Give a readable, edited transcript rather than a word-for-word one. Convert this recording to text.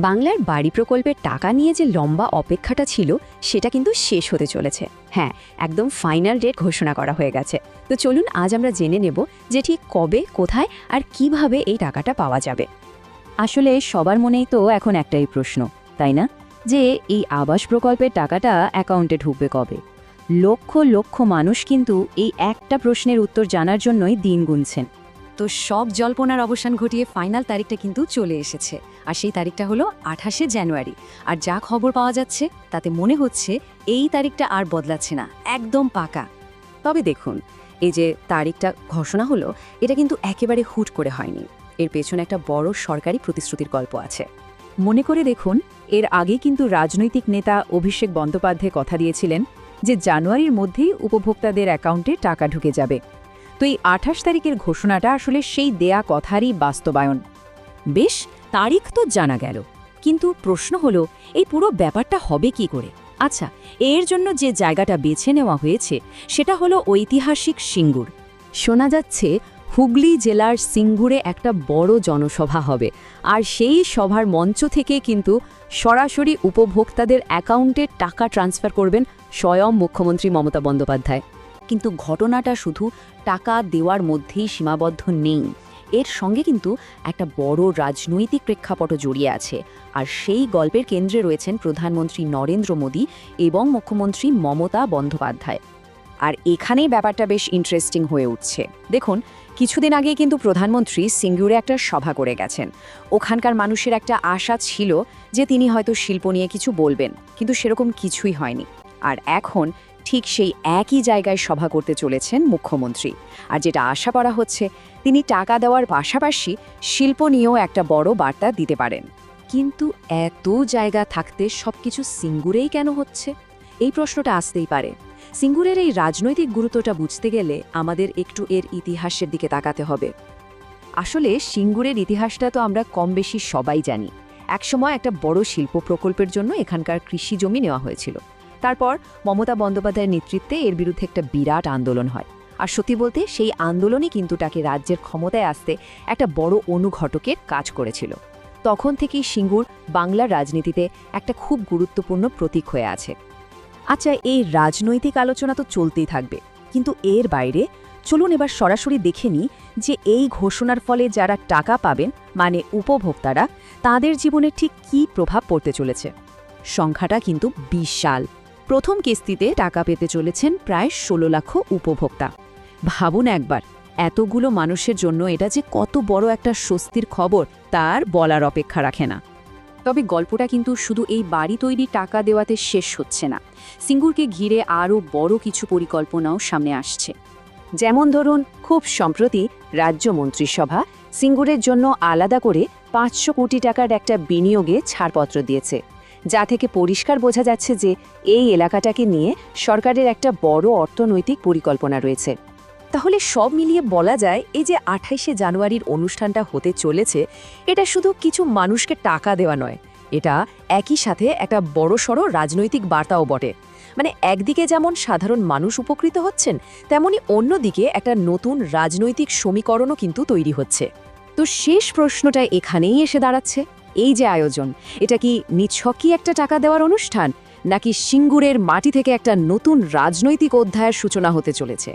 বাংলার বাড়ি প্রকল্পের টাকা নিয়ে যে লম্বা অপেক্ষাটা ছিল সেটা কিন্তু শেষ হতে চলেছে। হ্যাঁ, একদম ফাইনাল ডেট ঘোষণা করা হয়ে গেছে। তো চলুন আজ আমরা জেনে নেব যে ঠিক কবে, কোথায় আর কিভাবে এই টাকাটা পাওয়া যাবে। আসলে সবার মনেই তো এখন একটাই প্রশ্ন, তাই না, যে এই আবাস প্রকল্পের টাকাটা অ্যাকাউন্টে ঢুকবে কবে। লক্ষ লক্ষ মানুষ কিন্তু এই একটা প্রশ্নের উত্তর জানার জন্যই দিন গুনছেন। তো সব জল্পনার অবসান ঘটিয়ে ফাইনাল তারিখটা কিন্তু চলে এসেছে, আর সেই তারিখটা হলো 28শে জানুয়ারি। আর যা খবর পাওয়া যাচ্ছে তাতে মনে হচ্ছে এই তারিখটা আর বদলাচ্ছে না, একদম পাকা। তবে দেখুন, এই যে তারিখটা ঘোষণা হলো, এটা কিন্তু একেবারে হুট করে হয়নি। এর পেছনে একটা বড় সরকারি প্রতিশ্রুতির গল্প আছে। মনে করে দেখুন, এর আগে কিন্তু রাজনৈতিক নেতা অভিষেক বন্দ্যোপাধ্যায় কথা দিয়েছিলেন যে জানুয়ারির মধ্যেই উপভোক্তাদের অ্যাকাউন্টে টাকা ঢুকে যাবে। তো এই 28 তারিখের ঘোষণাটা আসলে সেই দেয়া কথারই বাস্তবায়ন। বেশ, তারিখ তো জানা গেল, কিন্তু প্রশ্ন হলো এই পুরো ব্যাপারটা হবে কি করে। আচ্ছা, এর জন্য যে জায়গাটা বেছে নেওয়া হয়েছে সেটা হলো ঐতিহাসিক সিঙ্গুর। শোনা যাচ্ছে হুগলি জেলার সিঙ্গুরে একটা বড় জনসভা হবে, আর সেই সভার মঞ্চ থেকে কিন্তু সরাসরি উপভোক্তাদের অ্যাকাউন্টে টাকা ট্রান্সফার করবেন স্বয়ং মুখ্যমন্ত্রী মমতা বন্দ্যোপাধ্যায়। কিন্তু ঘটনাটা শুধু টাকা দেওয়ার মধ্যেই সীমাবদ্ধ নেই, এর সঙ্গে কিন্তু একটা বড় রাজনৈতিক প্রেক্ষাপটও জড়িয়ে আছে। আর সেই গল্পের কেন্দ্রে রয়েছেন প্রধানমন্ত্রী নরেন্দ্র মোদী এবং মুখ্যমন্ত্রী মমতা বন্দ্যোপাধ্যায়। আর এখানেই ব্যাপারটা বেশ ইন্টারেস্টিং হয়ে উঠছে। দেখুন, কিছুদিন আগেই কিন্তু প্রধানমন্ত্রী সিঙ্গুরে একটা সভা করে গেছেন। ওখানকার মানুষের একটা আশা ছিল যে তিনি হয়তো শিল্প নিয়ে কিছু বলবেন, কিন্তু সেরকম কিছুই হয়নি। আর এখন ঠিক সেই একই জায়গায় সভা করতে চলেছেন মুখ্যমন্ত্রী। আর যেটা আশা করা হচ্ছে, তিনি টাকা দেওয়ার পাশাপাশি শিল্প নিয়েও একটা বড় বার্তা দিতে পারেন। কিন্তু এত জায়গা থাকতে সবকিছু সিঙ্গুরেই কেন হচ্ছে? এই প্রশ্নটা আসতেই পারে। সিঙ্গুরের এই রাজনৈতিক গুরুত্বটা বুঝতে গেলে আমাদের একটু এর ইতিহাসের দিকে তাকাতে হবে। আসলে সিঙ্গুরের ইতিহাসটা তো আমরা কম বেশি সবাই জানি। একসময় একটা বড় শিল্প প্রকল্পের জন্য এখানকার কৃষি জমি নেওয়া হয়েছিল। তারপর মমতা বন্দ্যোপাধ্যায়ের নেতৃত্বে এর বিরুদ্ধে একটা বিরাট আন্দোলন হয়। আর সত্যি বলতে সেই আন্দোলনই কিন্তু তাকে রাজ্যের ক্ষমতায় আসতে একটা বড় অনুঘটকের কাজ করেছিল। তখন থেকেই সিঙ্গুর বাংলার রাজনীতিতে একটা খুব গুরুত্বপূর্ণ প্রতীক হয়ে আছে। আচ্ছা, এই রাজনৈতিক আলোচনা তো চলতেই থাকবে, কিন্তু এর বাইরে চলুন এবার সরাসরি দেখে নিই যে এই ঘোষণার ফলে যারা টাকা পাবেন, মানে উপভোক্তারা, তাদের জীবনে ঠিক কী প্রভাব পড়তে চলেছে। সংখ্যাটা কিন্তু বিশাল। প্রথম কিস্তিতে টাকা পেতে চলেছেন প্রায় 16 লক্ষ উপভোক্তা। ভাবুন একবার, এতগুলো মানুষের জন্য এটা যে কত বড় একটা স্বস্তির খবর তার বলার অপেক্ষা রাখে না। তবে গল্পটা কিন্তু শুধু এই বাড়ি তৈরি টাকা দেওয়াতে শেষ হচ্ছে না। সিঙ্গুরকে ঘিরে আরও বড় কিছু পরিকল্পনাও সামনে আসছে। যেমন ধরুন, খুব সম্প্রতি রাজ্য মন্ত্রিসভা সিঙ্গুরের জন্য আলাদা করে 500 কোটি টাকার একটা বিনিয়োগে ছাড়পত্র দিয়েছে, যা থেকে পরিষ্কার বোঝা যাচ্ছে যে এই এলাকাটাকে নিয়ে সরকারের একটা বড় অর্থনৈতিক পরিকল্পনা রয়েছে। তাহলে সব মিলিয়ে বলা যায়, এই যে 28শে জানুয়ারির অনুষ্ঠানটা হতে চলেছে, এটা শুধু কিছু মানুষকে টাকা দেওয়া নয়, এটা একই সাথে একটা বড়সড় রাজনৈতিক বার্তাও বটে। মানে একদিকে যেমন সাধারণ মানুষ উপকৃত হচ্ছেন, তেমনি অন্যদিকে একটা নতুন রাজনৈতিক সমীকরণও কিন্তু তৈরি হচ্ছে। তো শেষ প্রশ্নটা এখানেই এসে দাঁড়াচ্ছে, এই যে আয়োজন, এটা কি নিছকই একটা টাকা দেওয়ার অনুষ্ঠান, নাকি সিঙ্গুরের মাটি থেকে একটা নতুন রাজনৈতিক অধ্যায়ের সূচনা হতে চলেছে?